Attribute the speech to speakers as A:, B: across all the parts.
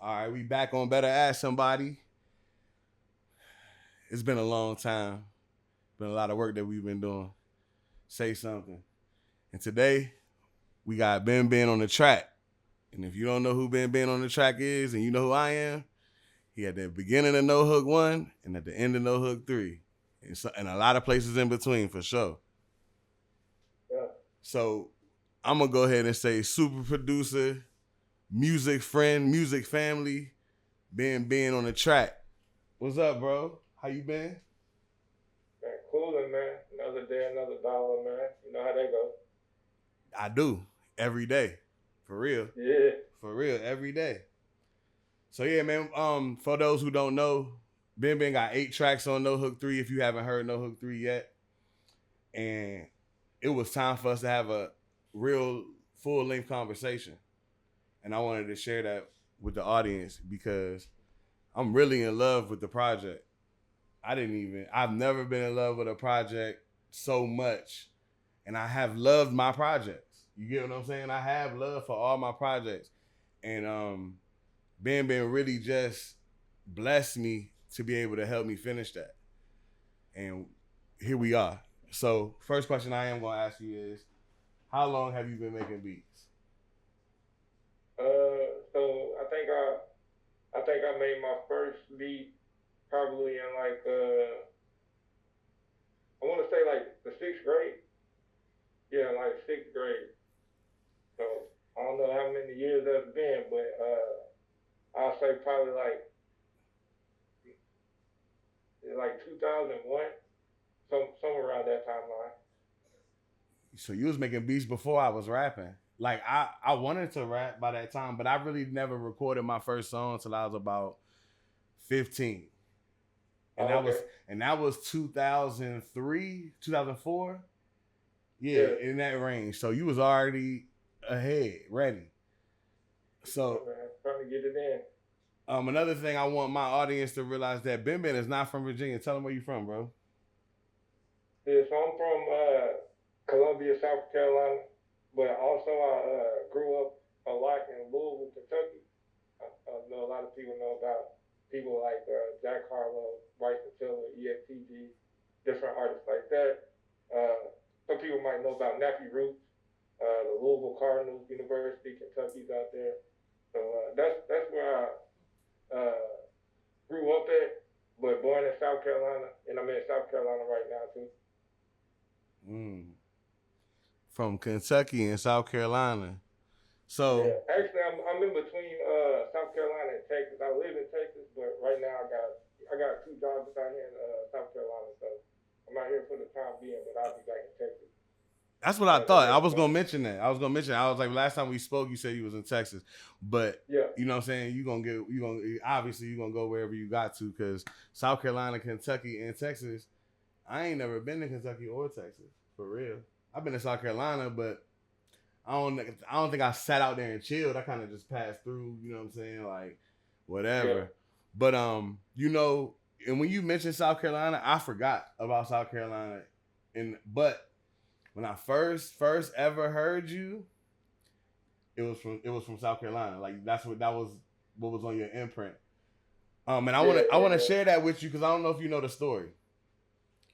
A: All right, we back on Better Ask Somebody. It's been a long time. Been a lot of work that we've been doing. Say something. And today, we got BenBen on the track. And if you don't know who BenBen on the track is, and you know who I am, he at the beginning of No Hook 1 and at the end of No Hook 3. And a lot of places in between, for sure.
B: Yeah.
A: So, I'm going to go ahead and say super producer, music friend, music family, BenBen on the track. What's up, bro? How you been?
B: Man, cooling, man. Another day, another dollar, man. You know how that goes.
A: I do. Every day. For real.
B: Yeah.
A: For real. Every day. So yeah, man. For those who don't know, BenBen got 8 tracks on No Hook 3 if you haven't heard No Hook 3 yet. And it was time for us to have a real full-length conversation. And I wanted to share that with the audience because I'm really in love with the project. I've never been in love with a project so much. And I have loved my projects. You get what I'm saying? I have love for all my projects. And BenBen really just blessed me to be able to help me finish that. And here we are. So first question I am going to ask you is, how long have you been making beats?
B: So I think I made my first beat probably in like I want to say like the 6th grade. Yeah, like 6th grade. So I don't know how many years that's been, but I'll say probably like 2001, somewhere around that timeline.
A: So you was making beats before I was rapping. Like I wanted to rap by that time, but I really never recorded my first song until I was about 15. And
B: Oh, okay.
A: that was 2003, 2004. Yeah,
B: Yeah.
A: in that range. So you was already ahead, ready. So
B: Man, trying to get it in.
A: Another thing I want my audience to realize that BenBen is not from Virginia. Tell them where you from, bro.
B: Yeah, so I'm from Columbia, South Carolina, but also I grew up a lot in Louisville, Kentucky. I know a lot of people know about people like Jack Harlow, Bryson Tiller, ESTG, different artists like that. Some people might know about Nappy Roots, the Louisville Cardinals, University, Kentucky's out there. So that's where I grew up at, but born in South Carolina, and I'm in South Carolina right now too.
A: Mm. From Kentucky and South Carolina. So
B: Yeah, actually, I'm in between South Carolina and Texas. I live in Texas, but right now I got 2 jobs out here in South Carolina, so I'm out here for the time being, but I'll be back in Texas
A: that's what I
B: in the
A: thought. I
B: next
A: was gonna
B: month.
A: mention that. I was like, last time we spoke, you said you was in Texas, but
B: Yeah,
A: you know what I'm saying. Obviously you gonna go wherever you got to because South Carolina, Kentucky, and Texas. I ain't never been to Kentucky or Texas for real. I've been to South Carolina, but I don't think I sat out there and chilled. I kind of just passed through. You know what I'm saying? Like
B: yeah,
A: whatever. But and when you mentioned South Carolina, I forgot about South Carolina, but when I first ever heard you, it was from South Carolina. Like that was what was on your imprint. And I
B: yeah,
A: wanna I
B: yeah,
A: wanna
B: yeah.
A: share that with you because I don't know if you know the story.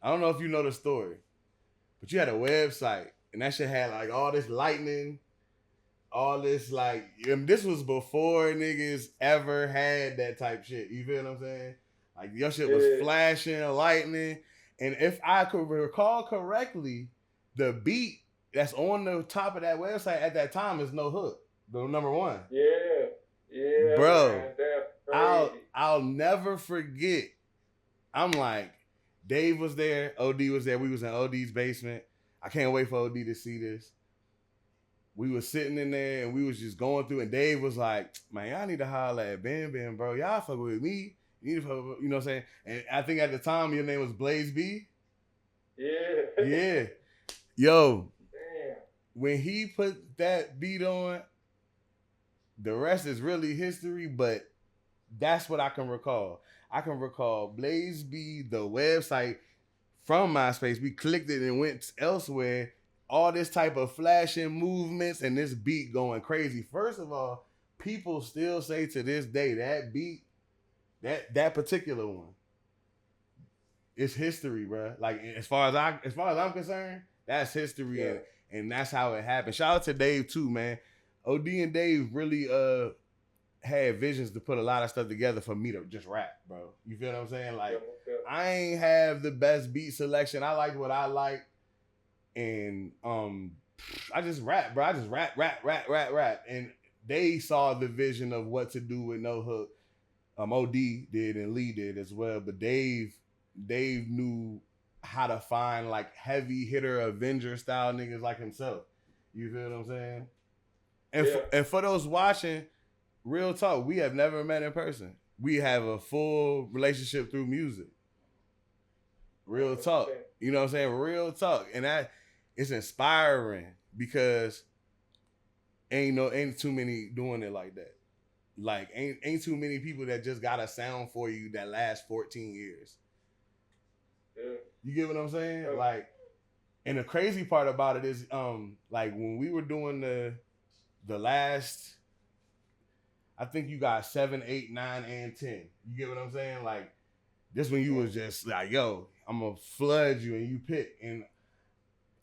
A: I don't know if you know the story, but you had a website and that shit had like all this lightning, all this like this was before niggas ever had that type shit. You feel what I'm saying? Like your shit was
B: Yeah.
A: flashing, lightning, and if I could recall correctly, the beat that's on the top of that website at that time is No Hook, the number one.
B: Yeah, yeah,
A: Bro,
B: man, that's
A: I'll
B: crazy.
A: I'll never forget. I'm like, Dave was there, OD was there. We was in OD's basement. I can't wait for OD to see this. We was sitting in there and we was just going through, and Dave was like, "Man, y'all need to holler at BenBen, bro. Y'all fuck with me. You need to fuck with, you know what I'm saying?" And I think at the time your name was Blaze B.
B: Yeah.
A: Yeah, yo,
B: Damn.
A: when he put that beat on, the rest is really history. But that's what I can recall. I can recall Blaze B, the website from MySpace. We clicked it and went elsewhere. All this type of flashing movements and this beat going crazy. First of all, people still say to this day that beat, that particular one, it's history, bro. Like as far as I'm concerned, that's history,
B: Yeah.
A: and that's how it happened. Shout out to Dave too, man. OD and Dave really had visions to put a lot of stuff together for me to just rap, bro. You feel what I'm saying? Like I ain't have the best beat selection. I like what I like, and I just rap, bro. I just rap, and they saw the vision of what to do with no hook. OD did and Lee did as well, but Dave knew how to find like heavy hitter Avenger style niggas like himself. You feel what I'm saying? And and for those watching, real talk, we have never met in person. We have a full relationship through music. Real talk. You know what I'm saying? Real talk. And that it's inspiring because ain't too many doing it like that. Like ain't too many people that just got a sound for you that lasts 14 years.
B: Yeah.
A: You get what I'm saying? Yeah. Like, and the crazy part about it is like when we were doing the last, I think you got 7, 8, 9, and 10. You get what I'm saying? Like this when you was just like, yo, I'm gonna flood you and you pick. And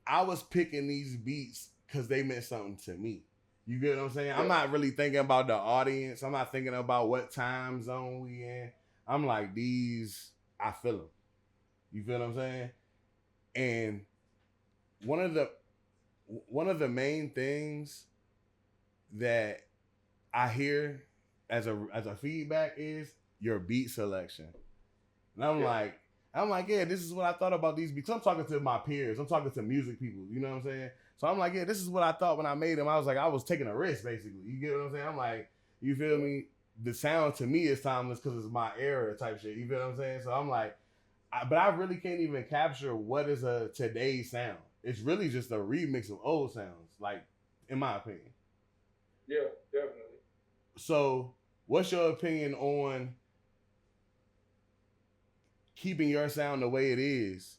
A: I was picking these beats because they meant something to me. You get what I'm saying? Yeah. I'm not really thinking about the audience. I'm not thinking about what time zone we in. I'm like, these, I feel them. You feel what I'm saying? And one of the main things that I hear as a feedback is your beat selection. And I'm like, yeah, this is what I thought about these beats. I'm talking to my peers. I'm talking to music people. You know what I'm saying? So I'm like, yeah, this is what I thought when I made them. I was like, I was taking a risk, basically. You get what I'm saying? I'm like, you feel me? The sound to me is timeless because it's my era type shit. You feel what I'm saying? So I'm like, but I really can't even capture what is a today's sound. It's really just a remix of old sounds, like, in my opinion.
B: Yeah, definitely.
A: So what's your opinion on keeping your sound the way it is,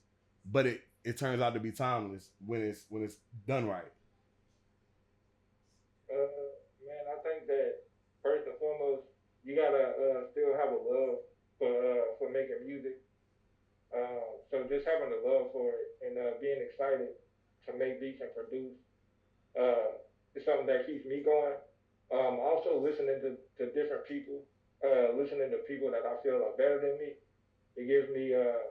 A: but it turns out to be timeless when it's done right?
B: Man, I think that first and foremost, you gotta still have a love for making music. So just having a love for it and being excited to make beats and produce is something that keeps me going. Also listening to different people, listening to people that I feel are better than me. It gives me a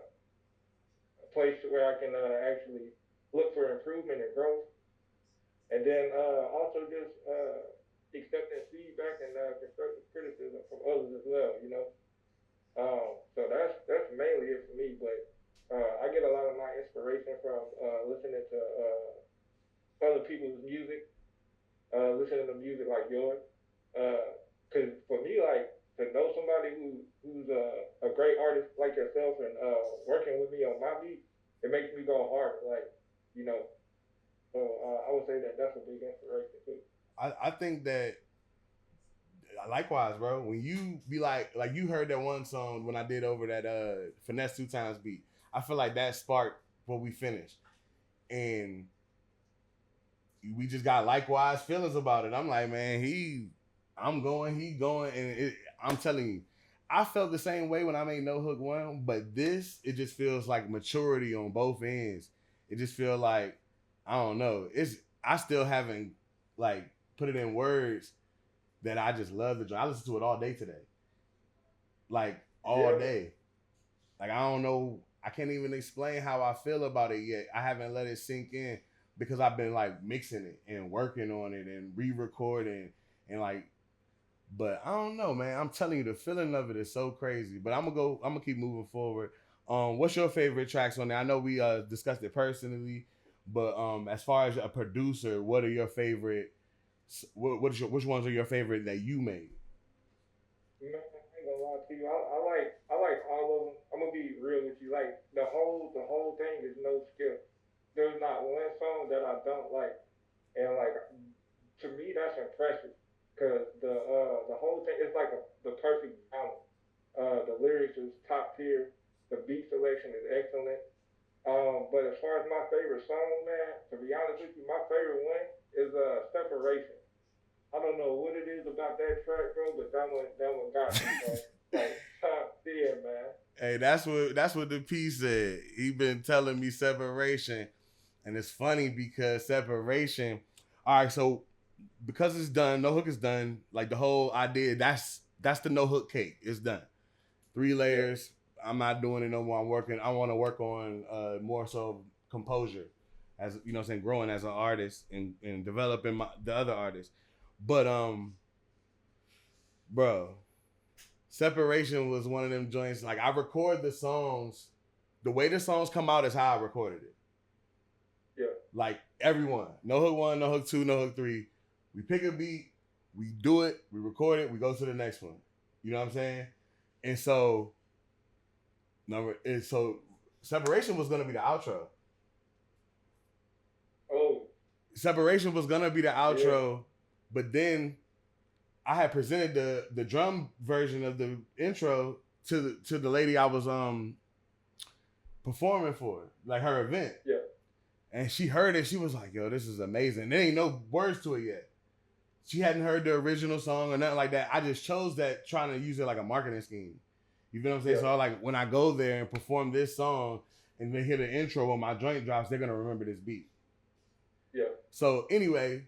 B: place where I can actually look for improvement and growth. And then also just accepting feedback and constructive criticism from others as well, you know. So that's mainly it for me. But I get a lot of my inspiration from listening to other people's music, listening to music like yours. Because for me, like to know somebody who's a great artist like yourself and working with me on my beat, it makes me go harder. Like you know, so I would say that that's a big inspiration too.
A: I think that likewise, bro. When you be like you heard that one song when I did over that finesse 2 times beat, I feel like that sparked what we finished, and we just got likewise feelings about it. I'm like, man, he going, and I'm telling you, I felt the same way when I made No Hook 1, but this, it just feels like maturity on both ends. It just feel like, I don't know, I still haven't like put it in words that I just love the joint. I listen to it all day today. Like all day. Like I don't know, I can't even explain how I feel about it yet. I haven't let it sink in because I've been like mixing it and working on it and re-recording and like, but I don't know, man. I'm telling you, the feeling of it is so crazy. But I'm gonna keep moving forward. What's your favorite tracks on there? I know we discussed it personally, but as far as a producer, what are your favorite? Which ones are your favorite that you made?
B: Man, I ain't gonna lie to you. I like all of them. I'm gonna be real with you. Like the whole thing is no skip. There's not one song that I don't like, and like to me that's impressive because the whole thing is like the perfect balance. The lyrics is top tier. The beat selection is excellent. But as far as my favorite song, man, to be honest with you, my favorite one is Separation. I don't know what it is about that track, bro, but that one got me, bro. Like top tier, man.
A: Hey, that's what the P said. He been telling me separation, and it's funny because separation. All right, so because it's done, no hook is done. Like the whole idea, that's the no hook cake. It's done. 3 layers. I'm not doing it no more. I want to work on more so composure, as you know, what I'm saying, growing as an artist and developing the other artists. But bro, separation was one of them joints. Like I record the songs, the way the songs come out is how I recorded it.
B: Yeah.
A: Like everyone, no hook 1, no hook 2, no hook 3. We pick a beat, we do it, we record it, we go to the next one. You know what I'm saying? And so, separation was gonna be the outro.
B: Oh.
A: Separation was gonna be the outro, but then I had presented the drum version of the intro to the lady I was performing for, like her event.
B: Yeah.
A: And she heard it. She was like, "Yo, this is amazing." There ain't no words to it yet. She hadn't heard the original song or nothing like that. I just chose that trying to use it like a marketing scheme. You feel what I'm saying? Yeah. So like when I go there and perform this song and they hear the intro when my joint drops, they're gonna remember this beat.
B: Yeah.
A: So anyway,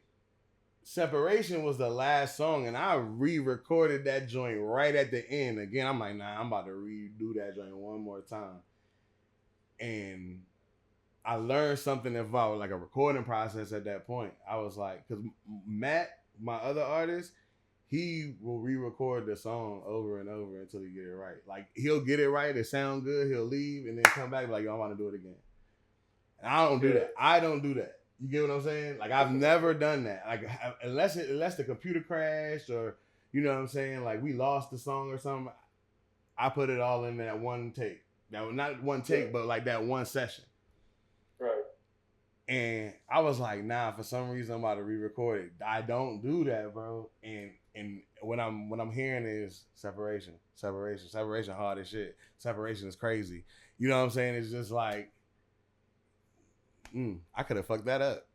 A: Separation was the last song, and I re-recorded that joint right at the end. Again, I'm like, nah, I'm about to redo that joint one more time. And I learned something about like a recording process at that point. I was like, because Matt, my other artist, he will re-record the song over and over until he get it right. Like he'll get it right, it sound good, he'll leave, and then come back and be like, yo, I want to do it again. And I don't do that. I don't do that. You get what I'm saying? Like I've never done that. Like unless the computer crashed or you know what I'm saying, like we lost the song or something, I put it all in that one take. That was not one take, but like that one session.
B: Right. And
A: I was like, nah, for some reason I'm about to re-record it. I don't do that, bro. And what I'm hearing is separation hard as shit. Separation is crazy. You know what I'm saying? It's just like I could have fucked that up.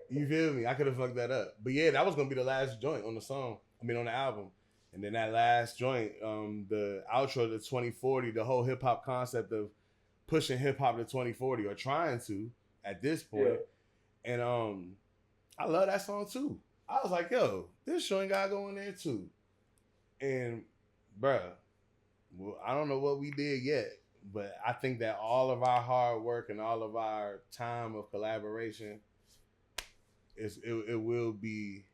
A: You feel me? I could have fucked that up. But yeah, that was gonna be the last joint on the song. On the album. And then that last joint, the outro to 2040, the whole hip hop concept of pushing hip hop to 2040 or trying to at this point. Yeah. And I love that song too. I was like, yo, this joint gotta go in there too. And bruh, well, I don't know what we did yet. But I think that all of our hard work and all of our time of collaboration it will be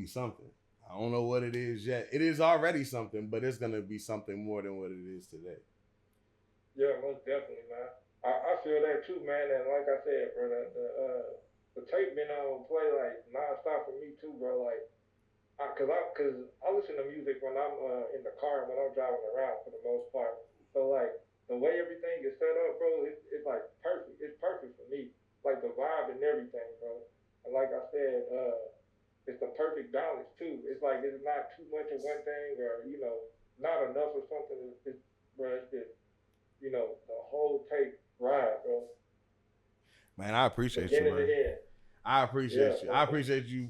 A: something. I don't know what it is yet. It is already something, but it's gonna be something more than what it is today.
B: Yeah, most definitely, man. I feel that too, man. And like I said, bro, the tape been on play like nonstop for me too, bro. Like, cause I listen to music when I'm in the car and when I'm driving around for the most part. So like the way everything is set up, bro, it's like perfect. It's perfect for me. Like the vibe and everything, bro. And like I said, it's the perfect balance too. It's like it's not too much of one thing or not enough of something. It's just the whole take ride, bro.
A: Man, I appreciate you, man. I appreciate you. I appreciate you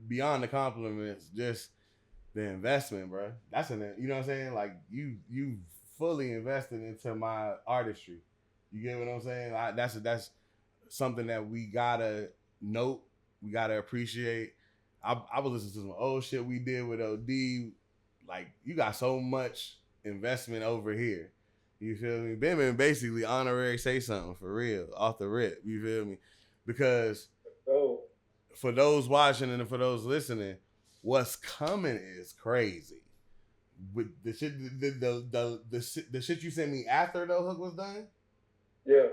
A: beyond the compliments. Just the investment, bro. That's you know what I'm saying? Like you fully invested into my artistry. You get what I'm saying? That's something that we gotta note. We gotta appreciate. I was listening to some old shit we did with OD. Like you got so much investment over here. You feel me? BenBen basically honorary say something for real off the rip. You feel me? Because for those watching and for those listening, what's coming is crazy. With the shit, the shit you sent me after the hook was done.
B: Yeah.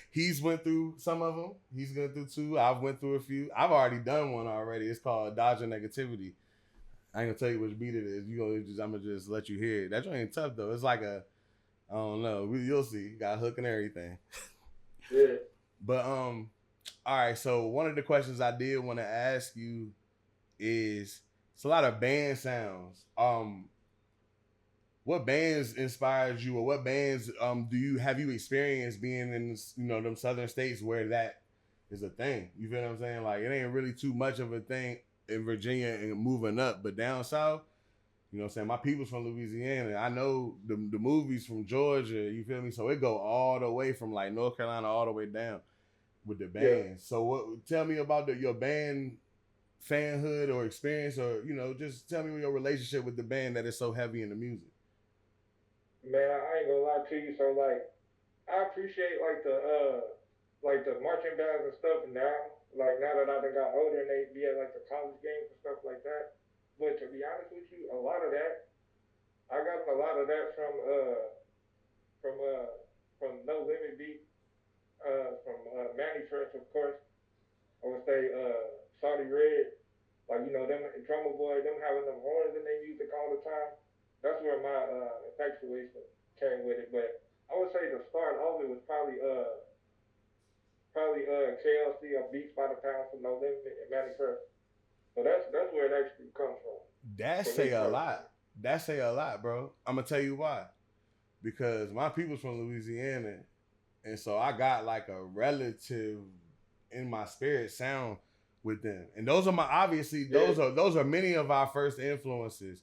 A: He's went through some of them. He's gone through 2. I've went through a few. I've already done one already. It's called Dodging Negativity. I ain't gonna tell you which beat it is. I'm gonna just let you hear it. That joint ain't tough though. It's like I don't know. You'll see. Got a hook and everything.
B: Yeah.
A: But all right. So one of the questions I did want to ask you is, it's a lot of band sounds. What bands inspired you, or what bands have you experienced being in them southern states where that is a thing. You feel what I'm saying? Like, it ain't really too much of a thing in Virginia and moving up, but down south, you know what I'm saying? My people's from Louisiana. I know the movies from Georgia, you feel me? So it go all the way from like North Carolina all the way down with the band. So what? Tell me about your band fanhood or experience, or just tell me your relationship with the band that is so heavy in the music.
B: Man, I ain't gonna lie to you. So like, I appreciate like the marching bands and stuff now. Like now that I done got older and they be at like the college games and stuff like that. But to be honest with you, a lot of that I got a lot of that from uh from No Limit Beat, from Manny Fresh of course. I would say Saudi Red, like them drummer boy, them having them horns in their music all the time. That's where my infatuation came with it. But I would say the start of it was probably KLC or Beats by the Pound from No Limit and Manny Fresh. So that's where it actually comes from.
A: That say a lot. That say a lot, bro. I'm gonna tell you why. Because my people's from Louisiana, and so I got like a relative in my spirit sound with them. And those are those are many of our first influences.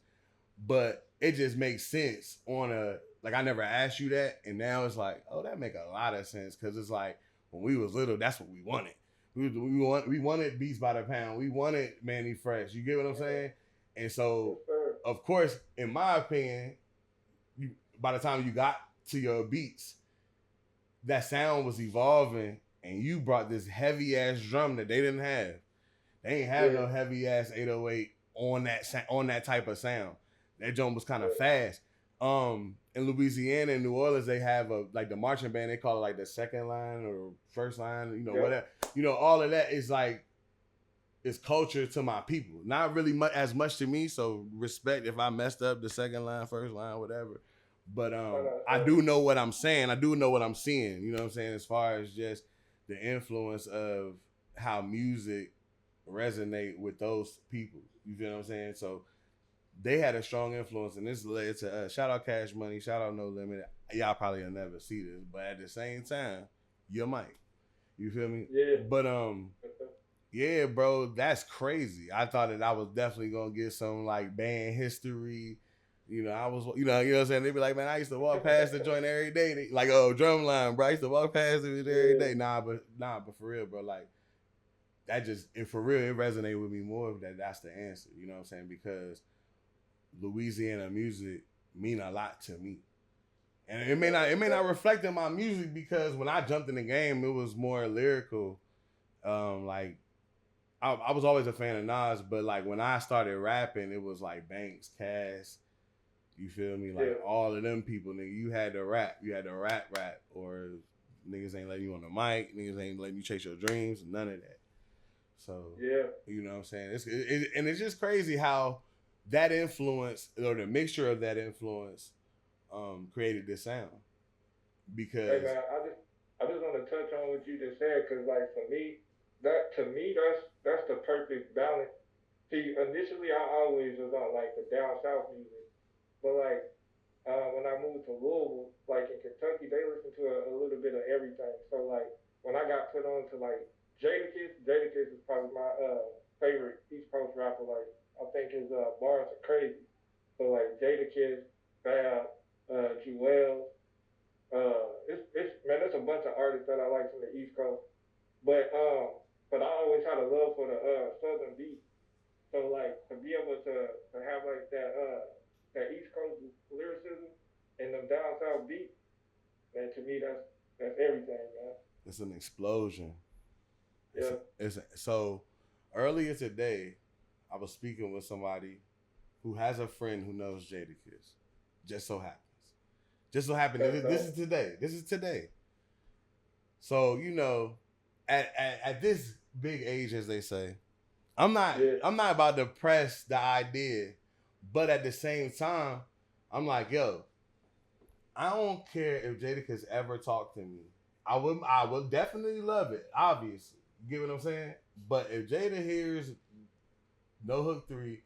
A: But it just makes sense on a, like, I never asked you that, and now it's like, oh, that make a lot of sense, because it's like when we was little, that's what we wanted. We wanted Beats by the Pound. We wanted Manny Fresh. You get what I'm saying? And so, of course, in my opinion, by the time you got to your beats, that sound was evolving, and you brought this heavy ass drum that they didn't have. They ain't have no heavy ass 808 on that type of sound. That joint was kind of fast. In Louisiana and New Orleans, they have like the marching band. They call it like the second line or first line. Whatever. All of that is like, it's culture to my people. Not really as much to me. So respect if I messed up the second line, first line, whatever. But I do know what I'm saying. I do know what I'm seeing. You know what I'm saying? As far as just the influence of how music resonate with those people. You feel what I'm saying? So they had a strong influence, and this led to us. Shout out Cash Money, shout out No Limit. Y'all probably will never see this, but at the same time, you might. You feel me?
B: Yeah.
A: But yeah, bro, that's crazy. I thought that I was definitely gonna get some like band history. I was, you know what I'm saying? They'd be like, man, I used to walk past the joint every day. They, like, oh, Drumline, bro. I used to walk past it every day. Nah, but for real, bro, like, that just, and for real, it resonated with me more that's the answer. You know what I'm saying? Because Louisiana music mean a lot to me, and it may not reflect in my music, because when I jumped in the game, it was more lyrical. Like I was always a fan of Nas, but like when I started rapping, it was like Banks, Cass. You feel me? Like all of them people, nigga. You had to rap, or niggas ain't letting you on the mic. Niggas ain't letting you chase your dreams. None of that. So you know what I'm saying? And it's just crazy how that influence, or the mixture of that influence, created this sound. Because
B: hey man, I just want to touch on what you just said, because like for me, that's the perfect balance. See, initially I always was on like the down south music, but like when I moved to Louisville, like in Kentucky, they listen to a little bit of everything. So like when I got put on to like Jadakiss is probably my favorite East Coast rapper. Like I think his bars are crazy. So like Jadakiss, Fab, Jewel, it's man, there's a bunch of artists that I like from the East Coast. But I always had a love for the Southern beat. So like to be able to have like that East Coast lyricism and them down south beats, man, to me that's everything, man.
A: It's an explosion.
B: Yeah.
A: So earlier today, I was speaking with somebody who has a friend who knows Jadakiss. Just so happens. This is today. So at this big age, as they say, I'm not about to press the idea, but at the same time, I'm like, yo, I don't care if Jadakiss ever talked to me. I will definitely love it, obviously. You get what I'm saying? But if Jada hears No Hook 3,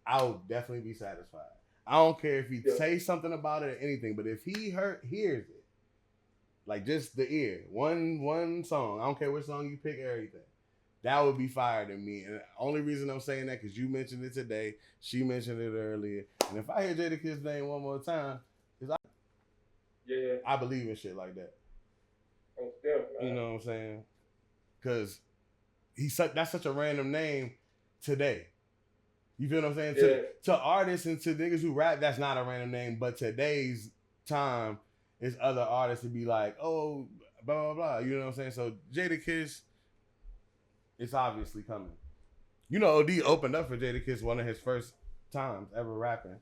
A: I'll definitely be satisfied. I don't care if he say something about it or anything, but if he hears it, Like just the ear. One song. I don't care which song you pick, everything. That would be fire to me. And the only reason I'm saying that because you mentioned it today, she mentioned it earlier. And if I hear Jadakiss name one more time, because I believe in shit like that. You know what I'm saying? Because that's such a random name today. You feel what I'm saying?
B: Yeah.
A: To artists and to niggas who rap, that's not a random name. But today's time is other artists to be like, oh, blah, blah, blah. You know what I'm saying? So Jadakiss, it's obviously coming. You know, OD opened up for Jadakiss one of his first times ever rapping.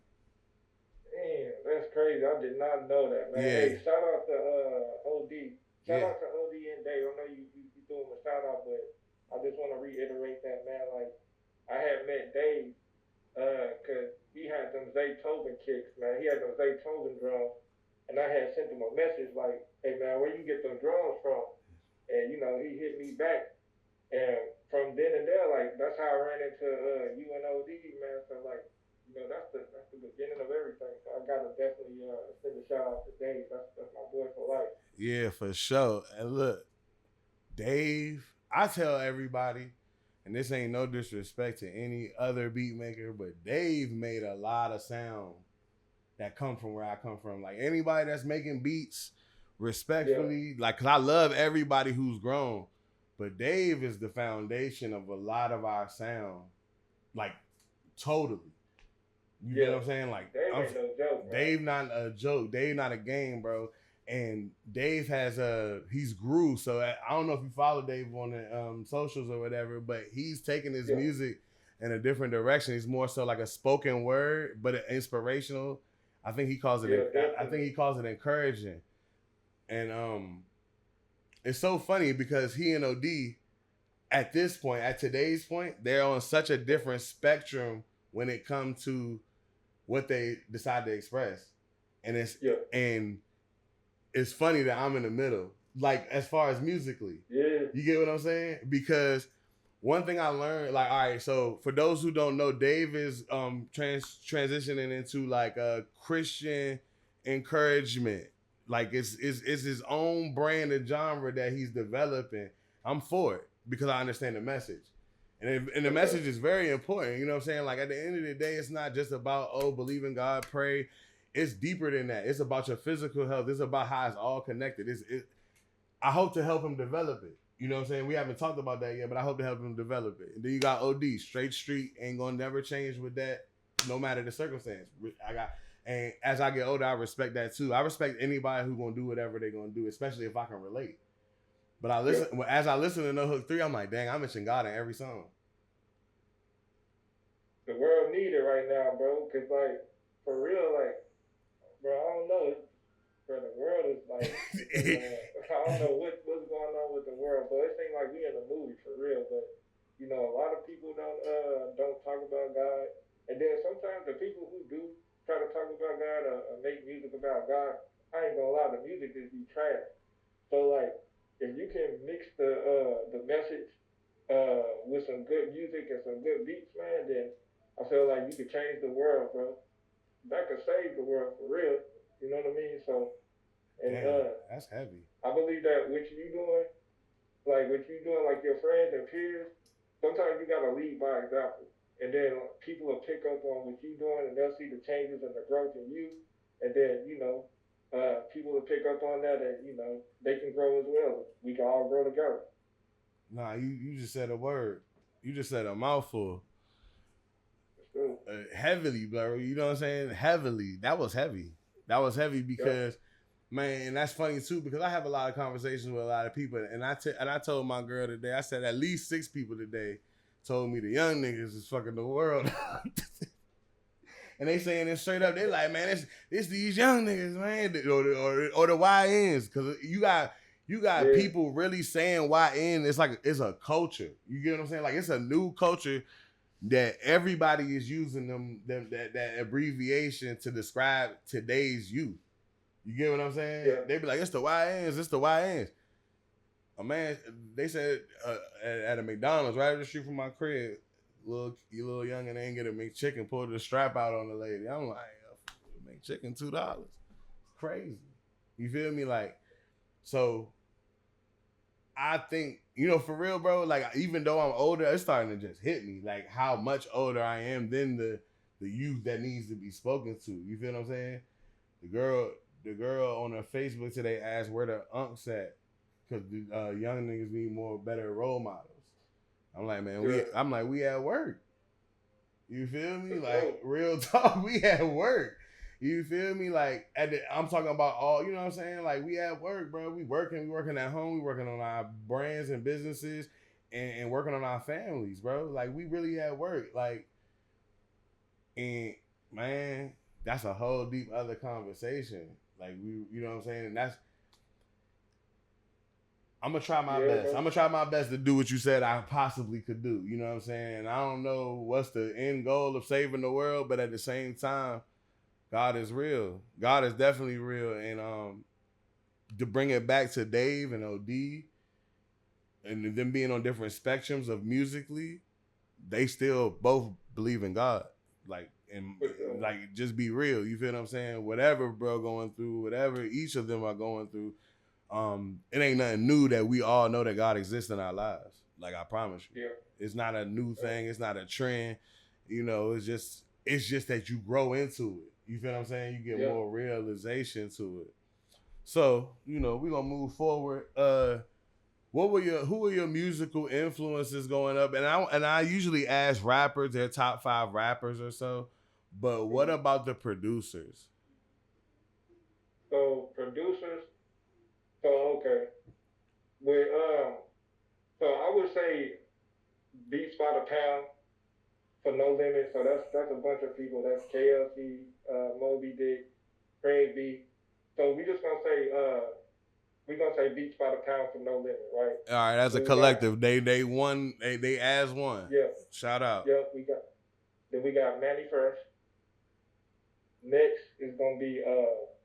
B: Damn, that's crazy. I did not know that, man.
A: Yeah.
B: Hey, shout out to OD. Shout out to OD and Dave. I know you doing a shout out, but I just want to reiterate that, man. Like, I had met Dave because he had them Zaytoven kicks, man. He had them Zaytoven drums. And I had sent him a message like, hey, man, where you get them drums from? And, you know, he hit me back. And from then and there, like, that's how I ran into UNOD, man. So, like, you know, that's the beginning of everything. So I gotta definitely send a shout out to Dave. That's my boy for life.
A: Yeah, for sure. And look, Dave, I tell everybody, and this ain't no disrespect to any other beat maker, but Dave made a lot of sound that come from where I come from. Like anybody that's making beats, respectfully, like, cause I love everybody who's grown, but Dave is the foundation of a lot of our sound. Like, totally. You know what I'm saying? Like,
B: Dave ain't no joke, bro.
A: Dave not a joke. Dave not a game, bro. And Dave has he's grew. So I don't know if you follow Dave on the socials or whatever, but he's taking his music in a different direction. He's more so like a spoken word, but inspirational. I think he calls it. I think he calls it encouraging. And it's so funny because he and OD, at this point, at today's point, they're on such a different spectrum when it comes to what they decide to express. And it's funny that I'm in the middle, like as far as musically.
B: Yeah.
A: You get what I'm saying? Because one thing I learned, like, all right, so for those who don't know, Dave is transitioning into like a Christian encouragement. Like it's his own brand and genre that he's developing. I'm for it because I understand the message. And the message is very important. You know what I'm saying? Like at the end of the day, it's not just about, oh, believe in God, pray. It's deeper than that. It's about your physical health. It's about how it's all connected. I hope to help him develop it. You know what I'm saying? We haven't talked about that yet, but I hope to help him develop it. And then you got OD, straight street, ain't gonna never change with that, no matter the circumstance. And as I get older, I respect that too. I respect anybody who's gonna do whatever they're gonna do, especially if I can relate. But as I listen to No Hook 3, I'm like, dang, I mention God in every song.
B: The world need it right now, bro. Cause like, for real, like, bro, I don't know. Bro, the world is like, I don't know what's going on with the world, but it seems like we in a movie for real. But you know, a lot of people don't talk about God, and then sometimes the people who do try to talk about God or make music about God, I ain't gonna lie, the music just be trash. So like, if you can mix the message with some good music and some good beats, man, then I feel like you could change the world, bro. That could save the world for real. You know what I mean? So, and
A: that's heavy.
B: I believe that what you doing, like your friends and peers, sometimes you gotta lead by example, and then people will pick up on what you doing, and they'll see the changes and the growth in you, and then people will pick up on that, and they can grow as well. We can all grow together.
A: Nah, you just said a word. You just said a mouthful. Heavily, bro. You know what I'm saying? Heavily. That was heavy. That was heavy because, man, and that's funny too because I have a lot of conversations with a lot of people, and I told my girl today, I said at least 6 people today told me the young niggas is fucking the world. And they saying it straight up. They like, man, it's these young niggas, man, or the YNs, because you got people really saying YN. It's like it's a culture. You get what I'm saying? Like it's a new culture that everybody is using that abbreviation to describe today's youth. You get what I'm saying?
B: Yeah.
A: They be like, it's the YNs, it's the YNs. A man, they said at a McDonald's right up the street from my crib, you little youngin' ain't get a McChicken, pulled the strap out on the lady. I'm like, McChicken $2. Crazy. You feel me? Like, So I think, for real, bro, like even though I'm older, it's starting to just hit me like how much older I am than the youth that needs to be spoken to. You feel what I'm saying? The girl on her Facebook today asked where the unks at because the young niggas need better role models. I'm like, man, we at work. You feel me? Like real talk, we at work. You feel me? Like I'm talking about all, you know what I'm saying? Like we at work, bro. We working at home. We working on our brands and businesses and working on our families, bro. Like we really at work. Like, and man, that's a whole deep other conversation. Like you know what I'm saying? And I'm gonna try my best. I'm gonna try my best to do what you said I possibly could do. You know what I'm saying? I don't know what's the end goal of saving the world, but at the same time, God is real. God is definitely real. And to bring it back to Dave and OD and them being on different spectrums of musically, they still both believe in God. Like, and like, just be real. You feel what I'm saying? Whatever bro going through, whatever each of them are going through, it ain't nothing new that we all know that God exists in our lives. Like, I promise you.
B: Yeah.
A: It's not a new thing. It's not a trend. It's just that you grow into it. You feel what I'm saying? You get more realization to it. So, we're gonna move forward. Who were your musical influences growing up? And I usually ask rappers their top 5 rappers or so. But what about the producers?
B: So producers. So okay. With so I would say Beats by the Pound for No Limit. So that's a bunch of people. That's KLC, Moby Dick, Craig B. So we're gonna say Beats by the Pound for No Limit, right?
A: All right, as a collective, they won. They as one.
B: Yeah.
A: Shout out.
B: Yeah, we got Manny Fresh. Next is gonna be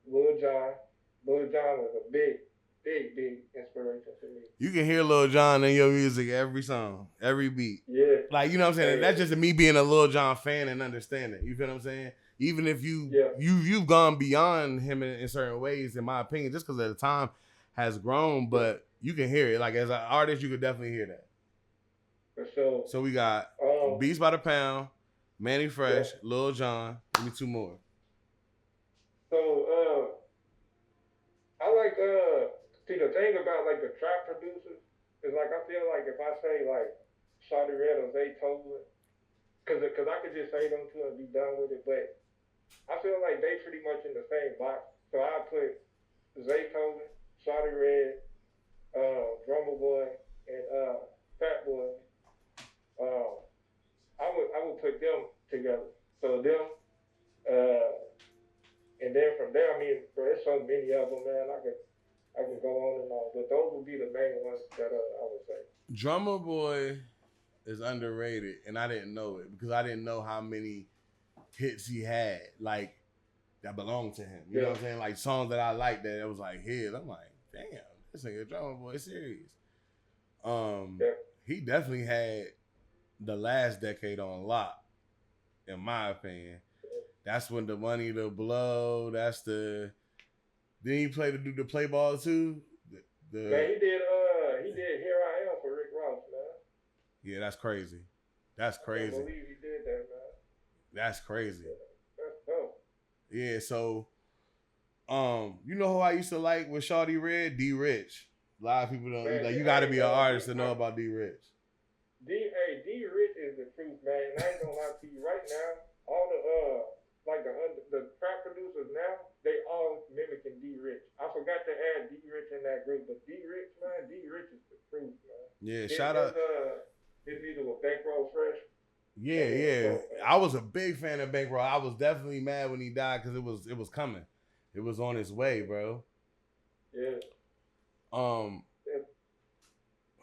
B: Lil Jon. Lil Jon was a big inspiration to me.
A: You can hear Lil Jon in your music every song, every beat.
B: Yeah.
A: Like, you know what I'm saying? That's just me being a Lil Jon fan and understanding. You feel what I'm saying? Even if you've gone beyond him in certain ways, in my opinion, just because the time has grown, but you can hear it. Like, as an artist, you could definitely hear that.
B: For sure.
A: So we got Beats by the Pound, Manny Fresh, Lil Jon. Give me 2 more.
B: So I like see the thing about like the trap producers is like I feel like if I say like Shawty Red or Zaytoven, cause I could just say them two and be done with it, but I feel like they pretty much in the same box. So I put Zaytoven, Shawty Red, Drummer Boy, and Fat Boy. I would put them together. So them, and then from there, I mean, there's so many of them, man. I can go on and on, but those would be the main ones that I would say.
A: Drummer Boy is underrated, and I didn't know it because I didn't know how many hits he had, like, that belonged to him. You know what I'm saying? Like, songs that I liked that it was like his. I'm like, damn, this nigga Drummer Boy serious. He definitely had the last decade on lock, in my opinion. That's when the money to blow. That's the. Then he played the play ball too.
B: Man, he did Here I Am for Rick Ross, man.
A: Yeah, that's crazy. That's crazy.
B: I can't believe he did that, man.
A: That's crazy.
B: That's dope.
A: Yeah, so you know who I used to like with Shawty Red? D Rich. A lot of people don't like. You got to be an artist to know about D Rich.
B: D Rich is the truth, man. And I ain't gonna lie to you right now. All the the trap producers now, they all mimicking D Rich. I forgot to add D Rich in that group, but D Rich is the truth, man.
A: Yeah, shout out.
B: His music with Bankroll Fresh.
A: Yeah. I was a big fan of Bankroll. I was definitely mad when he died because it was coming. It was on its way, bro.
B: Yeah.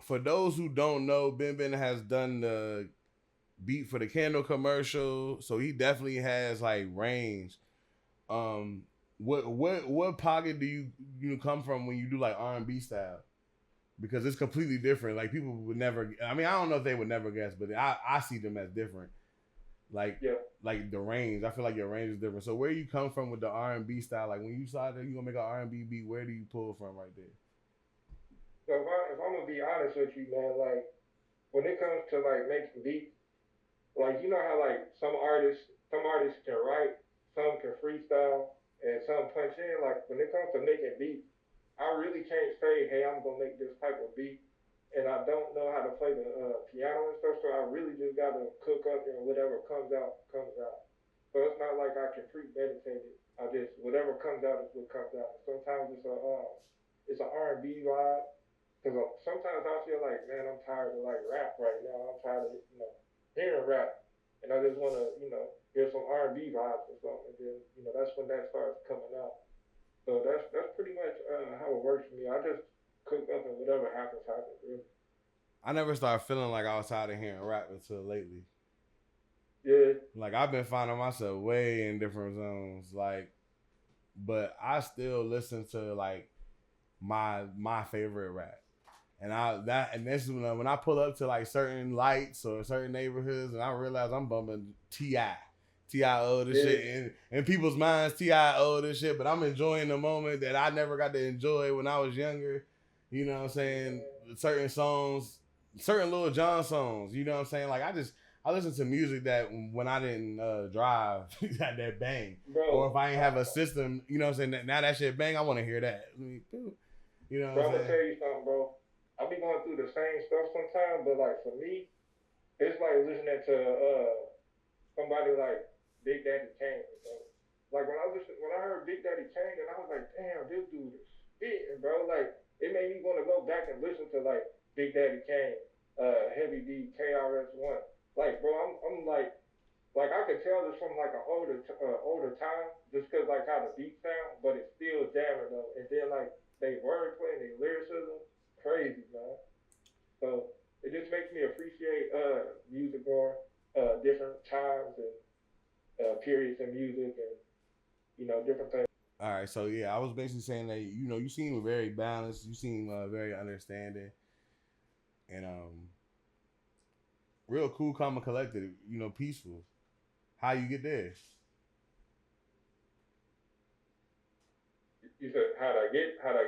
A: For those who don't know, BenBen has done the beat for the candle commercial, so he definitely has like range. What pocket do you come from when you do like R&B style? Because it's completely different. Like people would never. I mean, I don't know if they would never guess, but I see them as different. Like the range. I feel like your range is different. So where you come from with the R&B style? Like when you decide that you gonna make an R&B beat, where do you pull from right there?
B: So if I'm gonna be honest with you, man, like when it comes to like making beats, like you know how like some artists can write, some can freestyle, and some punch in. Like when it comes to making beats, I really can't say, hey, I'm gonna make this type of beat, and I don't know how to play the piano and stuff. So I really just gotta cook up and whatever comes out comes out. So it's not like I can premeditate it. I just whatever comes out is what comes out. Sometimes it's a R&B vibe. Cause sometimes I feel like, man, I'm tired of like rap right now. I'm tired of hearing rap, and I just want to hear some R&B vibes or something. And then that's when that starts coming out. So that's pretty much how it works for me. I just cook up and whatever happens happens. Really.
A: I never started feeling like I was tired of hearing rap until lately.
B: Yeah.
A: Like I've been finding myself way in different zones. Like, but I still listen to like my favorite rap. And this is when I pull up to like certain lights or certain neighborhoods and I realize I'm bumping T.I. T.I. owe this shit. In people's minds, T.I. owe this shit, but I'm enjoying the moment that I never got to enjoy when I was younger. You know what I'm saying? Certain songs, certain Lil Jon songs, you know what I'm saying? Like I listen to music that when I didn't drive had that bang.
B: Bro,
A: or if I ain't have a system, you know what I'm saying? Now that shit bang, I want to hear that. You know what I'm saying?
B: I'm gonna tell you something, bro. I be going through the same stuff sometimes, but like for me, it's like listening to somebody like Big Daddy Kane. Like when I heard Big Daddy Kane, and I was like, damn, this dude is spitting, bro. Like it made me want to go back and listen to like Big Daddy Kane, Heavy D, KRS-One. Like, bro, I'm like I could tell this from like an older time, just cause like how the beat sound, but it's still jamming though. And then like they wordplay and they lyricism, crazy, man. So it just makes me appreciate music more, different times and periods in music and different things.
A: All right, so yeah, I was basically saying that you seem very balanced, you seem very understanding, and real cool, calm, and collected. Peaceful. How you get there?
B: You said how would I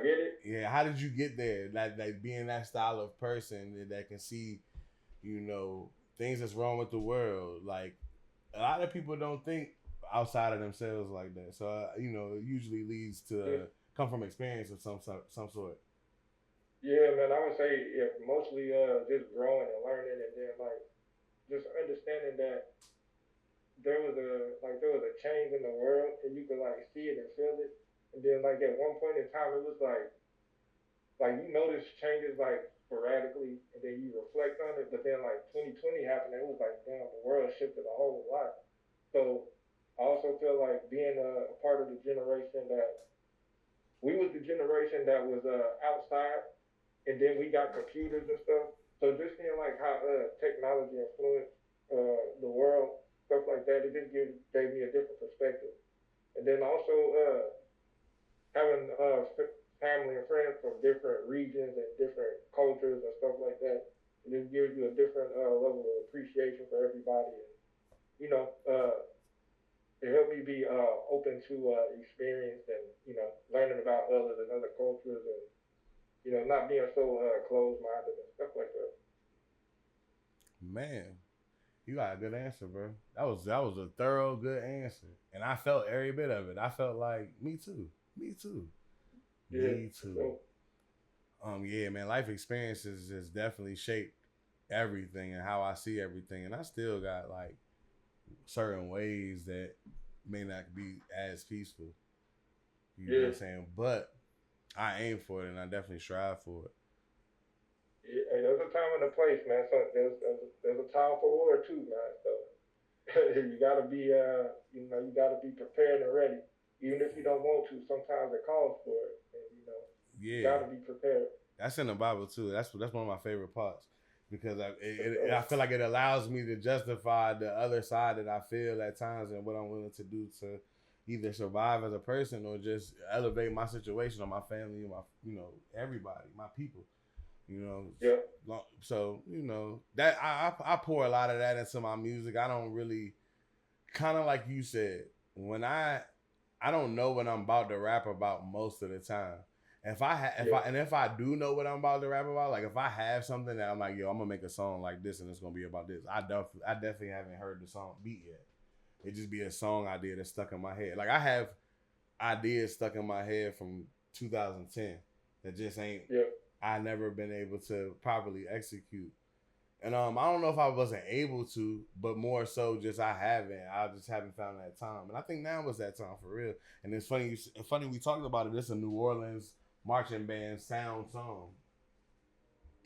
B: get it?
A: Yeah, how did you get there? Like being that style of person that can see, things that's wrong with the world. Like a lot of people don't think outside of themselves like that. So it usually leads to come from experience of some sort.
B: Yeah, man, I would say mostly just growing and learning, and then like just understanding that there was a change in the world, and you could like see it and feel it. And then like at one point in time, it was like you notice changes like sporadically, and then you reflect on it. But then like 2020 happened, and it was like damn, the world shifted a whole lot. So I also feel like being a part of the generation that we was the generation that was outside, and then we got computers and stuff. So just seeing like how technology influenced the world, stuff like that, it just gave me a different perspective. And then also having family and friends from different regions and different cultures and stuff like that, it just gives you a different level of appreciation for everybody. And you know, it helped me be open to experience and learning about others and other cultures and not being so closed minded and stuff like that.
A: Man, you got a good answer, bro. That was a thorough, good answer, and I felt every bit of it. I felt like me too, me too,
B: Yeah.
A: me too.
B: So,
A: Yeah, man. Life experiences has definitely shaped everything and how I see everything, and I still got like certain ways that may not be as peaceful. You know what I'm saying? But I aim for it, and I definitely strive for it.
B: yeah, there's a time and a place, man. So there's a time for war too, man. So you gotta be you gotta be prepared and ready. Even if you don't want to, sometimes it calls for it. And you
A: Yeah,
B: gotta be prepared.
A: that's in the Bible too. That's one of my favorite parts because I feel like it allows me to justify the other side that I feel at times and what I'm willing to do to either survive as a person or just elevate my situation or my family, my everybody, my people.
B: Yeah.
A: So that I pour a lot of that into my music. I don't really, kind of like you said, when I don't know what I'm about to rap about most of the time. If I do know what I'm about to rap about, like if I have something that I'm like, yo, I'm gonna make a song like this and it's gonna be about this. I definitely haven't heard the song beat yet. It just be a song idea that's stuck in my head. Like I have ideas stuck in my head from 2010 that just ain't.
B: Yeah.
A: I never been able to properly execute. And I don't know if I wasn't able to, but more so just I just haven't found that time. And I think now was that time for real. And it's funny we talked about it. This is a New Orleans marching band sound song.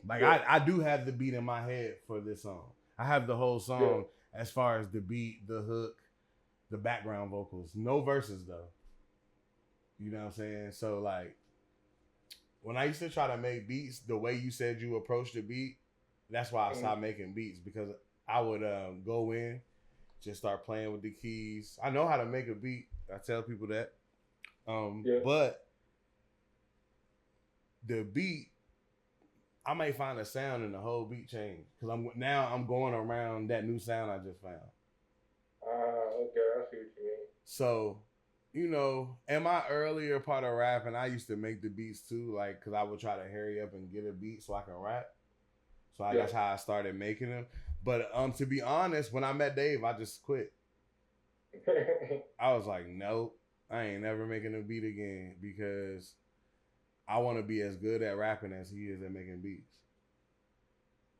A: Like I do have the beat in my head for this song. I have the whole song as far as the beat, the hook, the background vocals. No verses though. You know what I'm saying? So like when I used to try to make beats, the way you said you approach the beat, that's why I stopped making beats, because I would go in, just start playing with the keys. I know how to make a beat. I tell people that. But the beat, I may find a sound and the whole beat change, because I'm going around that new sound I just found.
B: Okay, I see what you mean.
A: So, you know, in my earlier part of rapping, I used to make the beats too, like, because I would try to hurry up and get a beat so I can rap. So that's how I started making them. But to be honest, when I met Dave, I just quit. I was like, nope, I ain't never making a beat again, because I want to be as good at rapping as he is at making beats.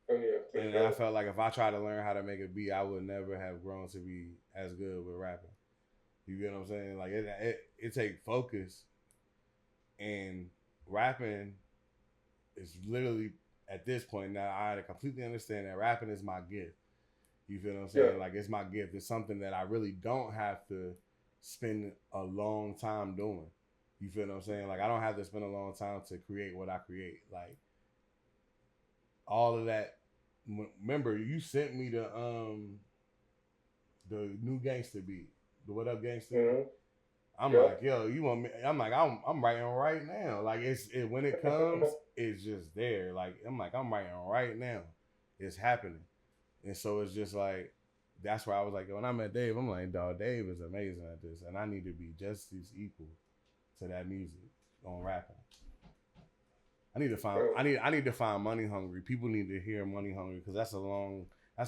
B: Oh yeah.
A: And I felt like if I tried to learn how to make a beat, I would never have grown to be as good with rapping. You get what I'm saying? Like it take focus, and rapping is literally, at this point now, I completely understand that rapping is my gift. You feel what I'm saying? Like it's my gift. It's something that I really don't have to spend a long time doing. You feel what I'm saying? Like I don't have to spend a long time to create what I create. Like all of that. Remember, you sent me the new gangster beat. The What Up Gangster? Mm-hmm. I'm like, yo, you want me? I'm like, I'm writing right now. Like when it comes, it's just there. Like I'm writing right now. It's happening. And so it's just like, that's where I was like, when I met Dave, I'm like, dog, Dave is amazing at this, and I need to be just as equal to that music on rapping. I need to find Money Hungry. People need to hear Money Hungry, because that's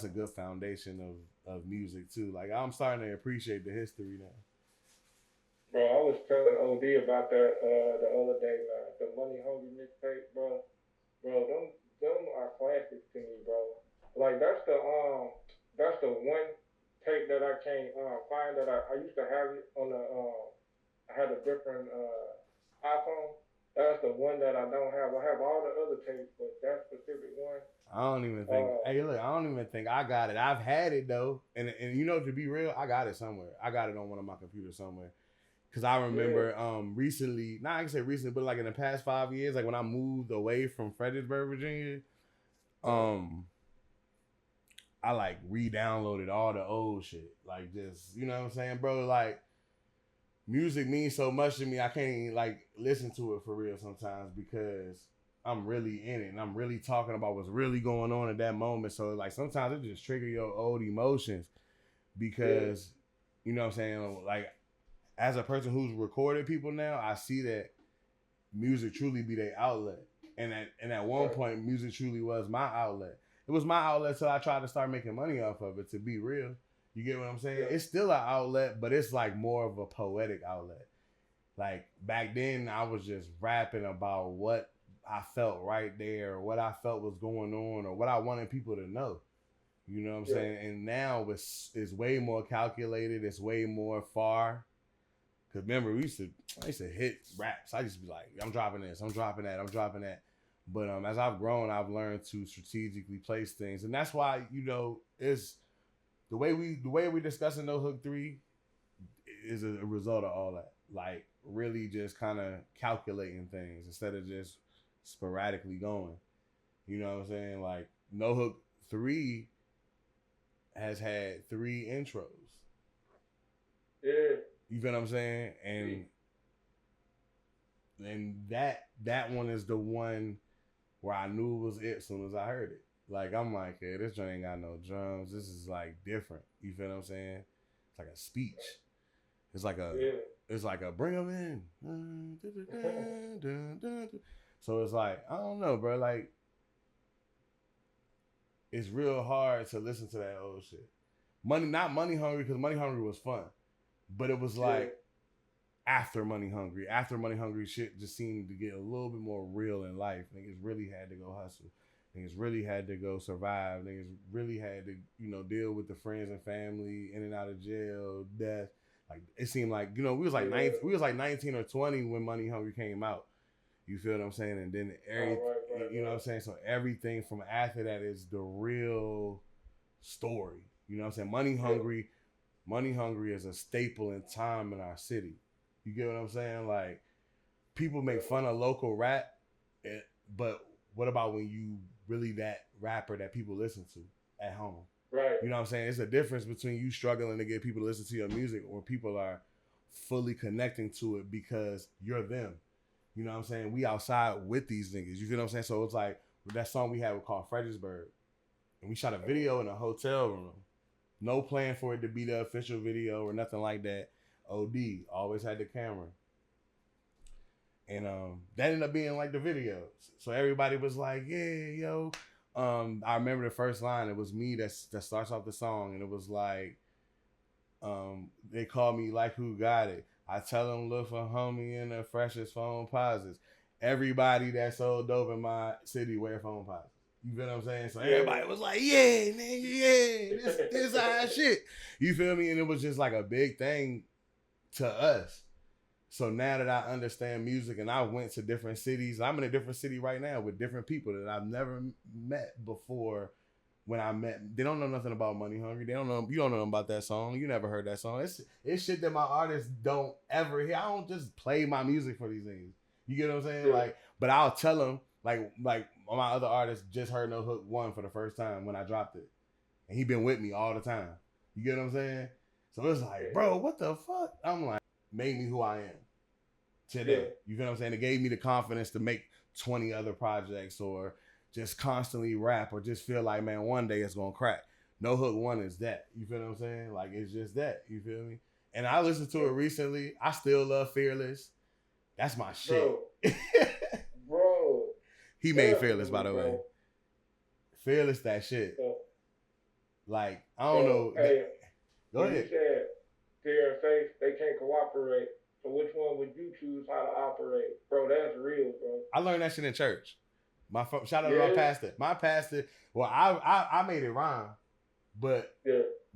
A: a good foundation of music too. Like I'm starting to appreciate the history now.
B: Bro, I was telling OD about that the other day, man. The Money Hungry mixtape, bro. Bro, them are classics to me, bro. Like that's the one tape that I can't find, that I used to have it on the I had a different iPhone. That's the one that I don't have. I have all the other tapes, but that specific one,
A: I don't even think. Hey, look, I don't even think I got it. I've had it though, and you know, to be real, I got it somewhere. I got it on one of my computers somewhere. Cause I remember recently, not I can say recently, but like in the past 5 years, like when I moved away from Fredericksburg, Virginia, I like re-downloaded all the old shit. Like just, you know what I'm saying, bro? Like music means so much to me. I can't even like listen to it for real sometimes, because I'm really in it and I'm really talking about what's really going on at that moment. So like sometimes it just trigger your old emotions, because you know what I'm saying? Like as a person who's recorded people now, I see that music truly be their outlet. And at one point, music truly was my outlet. It was my outlet till I tried to start making money off of it, to be real. You get what I'm saying? It's still an outlet, but it's like more of a poetic outlet. Like back then, I was just rapping about what I felt right there, or what I felt was going on, or what I wanted people to know. You know what I'm saying? And now it's way more calculated. It's way more far. Cause remember, I used to hit raps. I used to be like, I'm dropping this, I'm dropping that, I'm dropping that. But as I've grown, I've learned to strategically place things, and that's why, you know, it's the way we discussing No Hook 3 is a result of all that. Like really just kind of calculating things instead of just sporadically going. You know what I'm saying? Like No Hook 3 has had 3 intros.
B: Yeah.
A: You feel what I'm saying? And that one is the one where I knew it was it as soon as I heard it. Like I'm like, hey, this joint ain't got no drums. This is like different. You feel what I'm saying? It's like a speech. It's like it's like a bring them in. So it's like, I don't know, bro. Like, it's real hard to listen to that old shit. Not Money Hungry, because Money Hungry was fun. But it was like after Money Hungry shit just seemed to get a little bit more real in life. Niggas really had to go hustle. Niggas really had to go survive. Niggas really had to, deal with the friends and family, in and out of jail, death. Like, it seemed like, we was like 19 or 20 when Money Hungry came out. You feel what I'm saying? And then you know what I'm saying? So everything from after that is the real story. You know what I'm saying? Money Hungry is a staple in time in our city. You get what I'm saying? Like, people make fun of local rap, but what about when you really that rapper that people listen to at home?
B: Right.
A: You know what I'm saying? It's a difference between you struggling to get people to listen to your music or people are fully connecting to it because you're them. You know what I'm saying? We outside with these niggas. You feel what I'm saying? So it's like that song we had called Fredericksburg. And we shot a video in a hotel room. No plan for it to be the official video or nothing like that. OD. Always had the camera. And that ended up being like the video. So everybody was like, yeah, yo. I remember the first line. It was me that starts off the song. And it was like, they call me like who got it. I tell them look for homie in the freshest phone posits. Everybody that's so dope in my city wear phone posits. You feel what I'm saying? So everybody was like, yeah, nigga, yeah, this our shit. You feel me? And it was just like a big thing to us. So now that I understand music and I went to different cities, I'm in a different city right now with different people that I've never met before. When I met, they don't know nothing about Money Hungry. You don't know about that song. You never heard that song. It's shit that my artists don't ever hear. I don't just play my music for these things. You get what I'm saying? Like, but I'll tell them, like my other artist just heard No Hook 1 for the first time when I dropped it. And he been with me all the time. You get what I'm saying? So it's like, bro, what the fuck? I'm like, made me who I am today. You feel what I'm saying? It gave me the confidence to make 20 other projects or just constantly rap or just feel like, man, one day it's gonna crack. No Hook 1 is that. You feel what I'm saying? Like, it's just that. You feel me? And I listened to it recently. I still love Fearless. That's my shit.
B: Bro.
A: He made Fearless, by the way. Fearless, that shit. Like, I don't know.
B: Hey,
A: go ahead.
B: You said fear and faith, they can't cooperate. So which one would you choose how to operate? Bro, that's real, bro.
A: I learned that shit in church. Shout out to my pastor. My pastor, well, I made it rhyme, but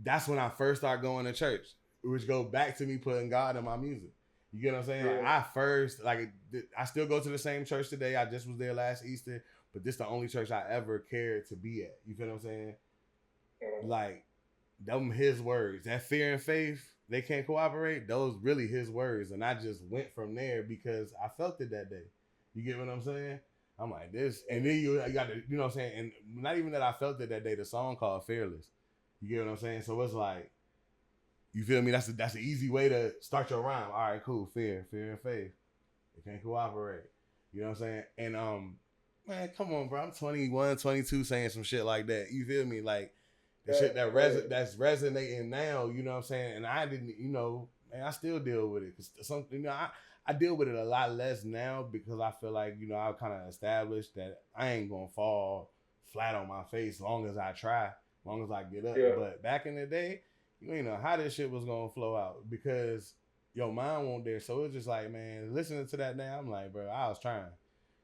A: that's when I first started going to church, which go back to me putting God in my music. You get what I'm saying? Like, I still go to the same church today. I just was there last Easter, but this the only church I ever cared to be at. You feel what I'm saying? Like, them his words. That fear and faith, they can't cooperate. Those really his words. And I just went from there because I felt it that day. You get what I'm saying? I'm like this, and then you got to, you know what I'm saying, and not even that I felt it that day. The song called Fearless. You get what I'm saying? So it's like, you feel me? That's an easy way to start your rhyme. All right, cool. Fear and faith. They can't cooperate. You know what I'm saying? And man, come on, bro. I'm 21, 22 saying some shit like that. You feel me? Like the shit that's resonating now. You know what I'm saying? And I didn't, man, I still deal with it because something, I deal with it a lot less now because I feel like, I kind of established that I ain't going to fall flat on my face as long as I try, as long as I get up. Yeah. But back in the day, you ain't know how this shit was going to flow out because your mind won't there. So it's just like, man, listening to that now, I'm like, bro, I was trying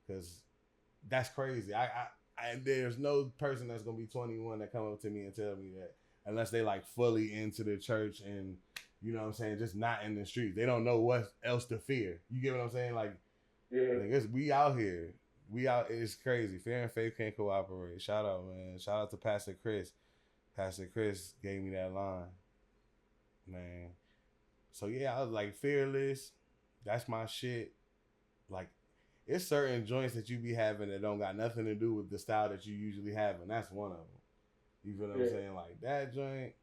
A: because that's crazy. I there's no person that's going to be 21 that come up to me and tell me that unless they like fully into the church and, you know what I'm saying? Just not in the streets. They don't know what else to fear. You get what I'm saying? Like, we out here. It's crazy. Fear and faith can't cooperate. Shout out, man. Shout out to Pastor Chris. Pastor Chris gave me that line. Man. So, yeah, I was like, Fearless. That's my shit. Like, it's certain joints that you be having that don't got nothing to do with the style that you usually have, and that's one of them. You feel what I'm saying? Like, that joint.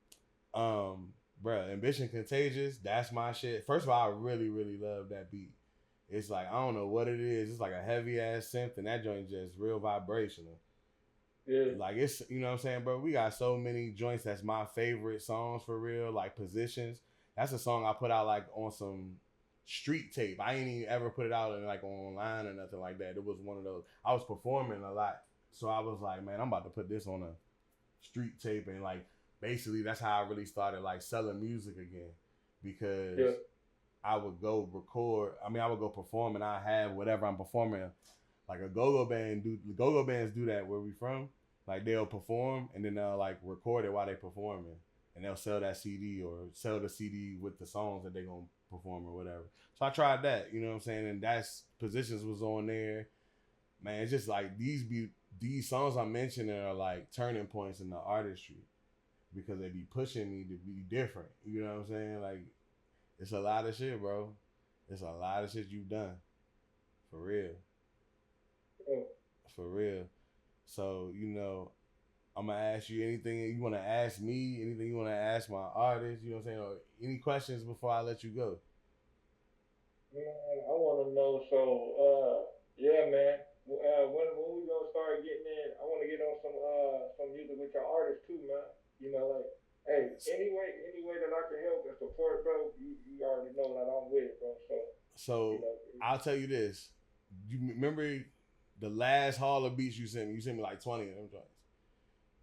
A: Bruh, Ambition Contagious, that's my shit. First of all, I really, really love that beat. It's like, I don't know what it is. It's like a heavy ass synth, and that joint just real vibrational. Yeah. Like, it's, you know what I'm saying, bro? We got so many joints that's my favorite songs for real, like Positions. That's a song I put out like on some street tape. I ain't even ever put it out in like online or nothing like that. It was one of those. I was performing a lot, so I was like, man, I'm about to put this on a street tape, and like basically that's how I really started like selling music again, because I would go record. I mean, I would go perform, and I have whatever I'm performing. Like a go-go band go-go bands do that where we from. Like they'll perform and then they'll like record it while they performing, and they'll sell that CD or sell the CD with the songs that they gonna perform or whatever. So I tried that, you know what I'm saying, and that's Positions was on there. Man, it's just like these songs I'm mentioning are like turning points in the artistry, because they be pushing me to be different. You know what I'm saying? Like it's a lot of shit, bro. It's a lot of shit you've done, for real. For real. So, you know, I'm going to ask you anything you want to ask me, anything you want to ask my artists, you know what I'm saying, or any questions before I let you go.
B: Man, I want to know, so, yeah, man, when we going to start getting in, I want to get on some music with your artists too, man. You know, like, hey, any way that I can help and support, bro, you already know that I'm with it, bro. So you know,
A: I'll tell you this. You remember the last Hall of Beats you sent me? You sent me like 20 of them joints.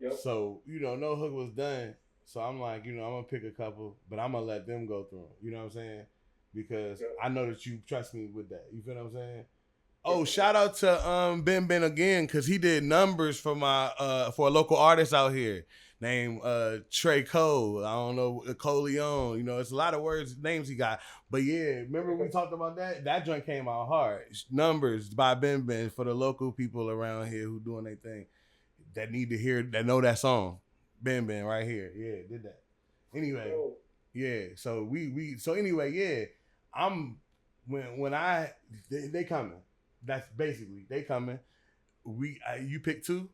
A: Yep. So, you know, No Hook was done. So I'm like, you know, I'm going to pick a couple, but I'm going to let them go through them. You know what I'm saying? Because I know that you trust me with that. You feel what I'm saying? Oh, shout out to BenBen again, because he did numbers for my for a local artist out here named Trey Cole. I don't know, Coleon. You know, it's a lot of names he got. But yeah, remember we talked about that? That joint came out hard. Numbers by BenBen for the local people around here who doing their thing, that need to hear, that know that song. BenBen right here. Yeah, did that. Anyway, yeah. So anyway, yeah. I'm when they coming. That's basically they coming. You pick two,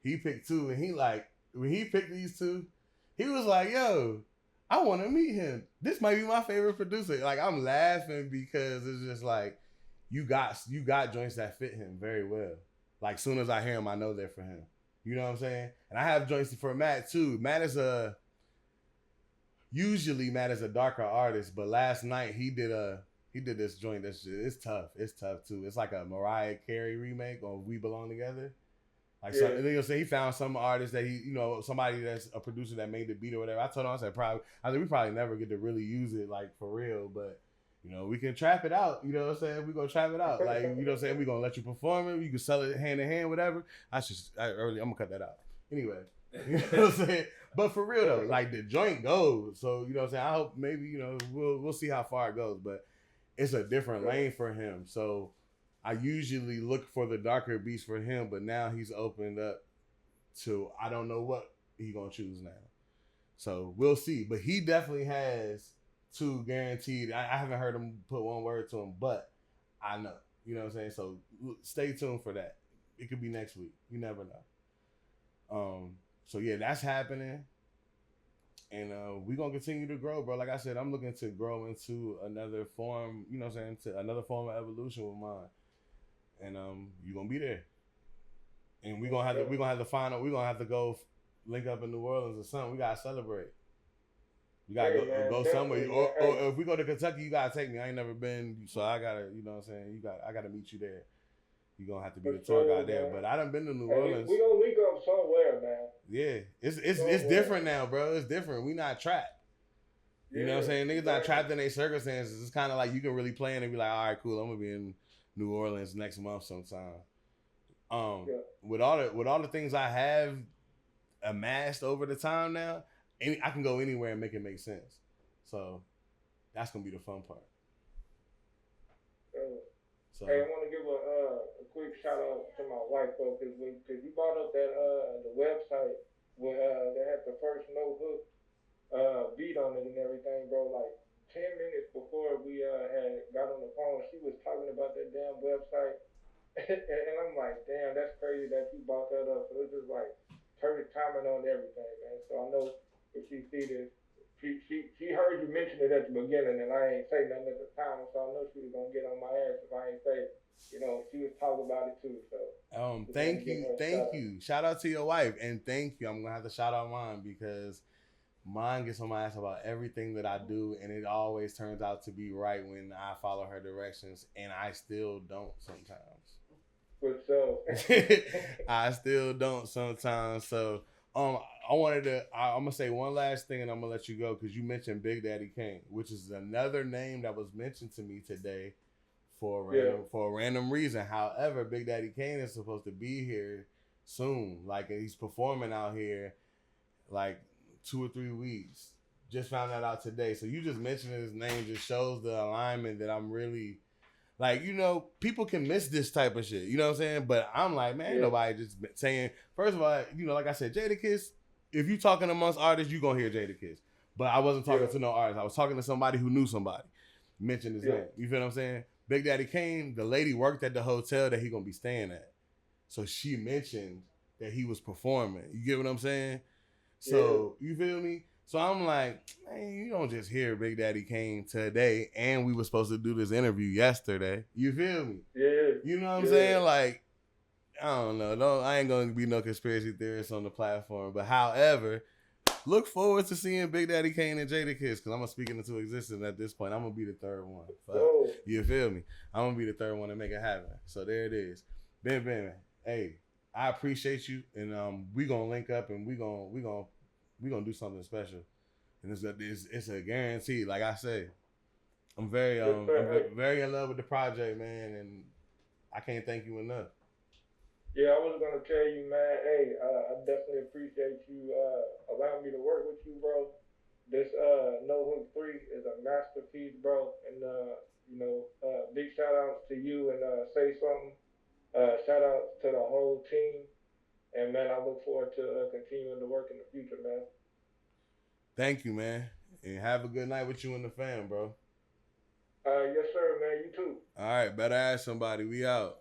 A: he picked two, and he like when he picked these two, he was like, "Yo, I want to meet him. This might be my favorite producer." Like I'm laughing because it's just like you got joints that fit him very well. Like soon as I hear him, I know they're for him. You know what I'm saying? And I have joints for Matt too. Usually Matt is a darker artist, but last night he did this joint that's just, it's tough. It's tough too. It's like a Mariah Carey remake on We Belong Together. Like so, and then he'll say he found some artist that somebody that's a producer that made the beat or whatever. I told him, I think we probably never get to really use it like for real, but you know, we can trap it out. You know what I'm saying? We're gonna trap it out. Like, you know what I'm saying? We're gonna let you perform it. You can sell it hand in hand, whatever. I'm gonna cut that out. Anyway. You know what I'm saying? But for real though, like the joint goes. So, you know what I'm saying? I hope maybe, you know, we'll see how far it goes, but it's a different lane for him. So I usually look for the darker beats for him, but now he's opened up to, I don't know what he gonna choose now. So we'll see. But he definitely has two guaranteed. I haven't heard him put one word to him, but I know. You know what I'm saying? So stay tuned for that. It could be next week. You never know. So yeah, that's happening. And we're gonna continue to grow, bro. Like I said, I'm looking to grow into another form, you know what I'm saying, to another form of evolution with mine. And you're gonna be there. And we're gonna have to go link up in New Orleans or something. We gotta celebrate. We gotta go somewhere. Or if we go to Kentucky, you gotta take me. I ain't never been, so I gotta, you know what I'm saying, I gotta meet you there. You're gonna have to be the tour guide there. But I done been to New Orleans.
B: We gonna link up somewhere, man.
A: Yeah. It's different now, bro. It's different. We not trapped. You know what I'm saying? Niggas not trapped in their circumstances. It's kind of like you can really plan and be like, all right, cool, I'm gonna be in New Orleans next month sometime. With all the things I have amassed over the time now, I can go anywhere and make it make sense. So that's gonna be the fun part.
B: So hey, I want to give a quick shout out to my wife though, because you brought up that the website where they had the first No Hook beat on it and everything, bro. Like 10 minutes before we had got on the phone, she was talking about that damn website, and I'm like, damn, that's crazy that you brought that up. So it's just like perfect timing on everything, man. So I know if she see this. She heard you mention it at the beginning, and I ain't say nothing at the time, so I know she was gonna get on my ass if I ain't say, you know, she was talking about it too. So
A: thank you. Shout out to your wife, and thank you. I'm gonna have to shout out mine because mine gets on my ass about everything that I do, and it always turns out to be right when I follow her directions, and I still don't sometimes.
B: What's up?
A: I still don't sometimes. So I wanted to. I'm gonna say one last thing, and I'm gonna let you go because you mentioned Big Daddy Kane, which is another name that was mentioned to me today for a random reason. However, Big Daddy Kane is supposed to be here soon. Like he's performing out here, like 2 or 3 weeks. Just found that out today. So you just mentioning his name just shows the alignment that I'm really. Like, you know, people can miss this type of shit. You know what I'm saying? But I'm like, man, ain't nobody just saying, first of all, you know, like I said, Jadakiss, if you talking amongst artists, you going to hear Jadakiss. But I wasn't talking to no artist. I was talking to somebody who knew somebody. Mentioned his name. You feel what I'm saying? Big Daddy Kane, the lady worked at the hotel that he going to be staying at. So she mentioned that he was performing. You get what I'm saying? So, you feel me? So I'm like, man, you don't just hear Big Daddy Kane today, and we were supposed to do this interview yesterday. You feel me?
B: Yeah.
A: You know what I'm saying? Like, I don't know. No, I ain't gonna be no conspiracy theorist on the platform. But however, look forward to seeing Big Daddy Kane and Jadakiss, because I'm gonna speak it into existence at this point. I'm gonna be the third one. You feel me? I'm gonna be the third one to make it happen. So there it is. BenBen, hey, I appreciate you, and we gonna link up, and we gonna do something special, and it's a guarantee. Like I say, I'm very very in love with the project, man, and I can't thank you enough.
B: Yeah, I was gonna tell you, man. Hey, I definitely appreciate you allowing me to work with you, bro. This No Hook 3 is a masterpiece, bro, and big shout outs to you and Say Something. Shout outs to the whole team. And man, I look forward to continuing to work in the future, man.
A: Thank you, man. And have a good night with you and the fam, bro.
B: Yes, sir, man. You too.
A: All right, better ask somebody. We out.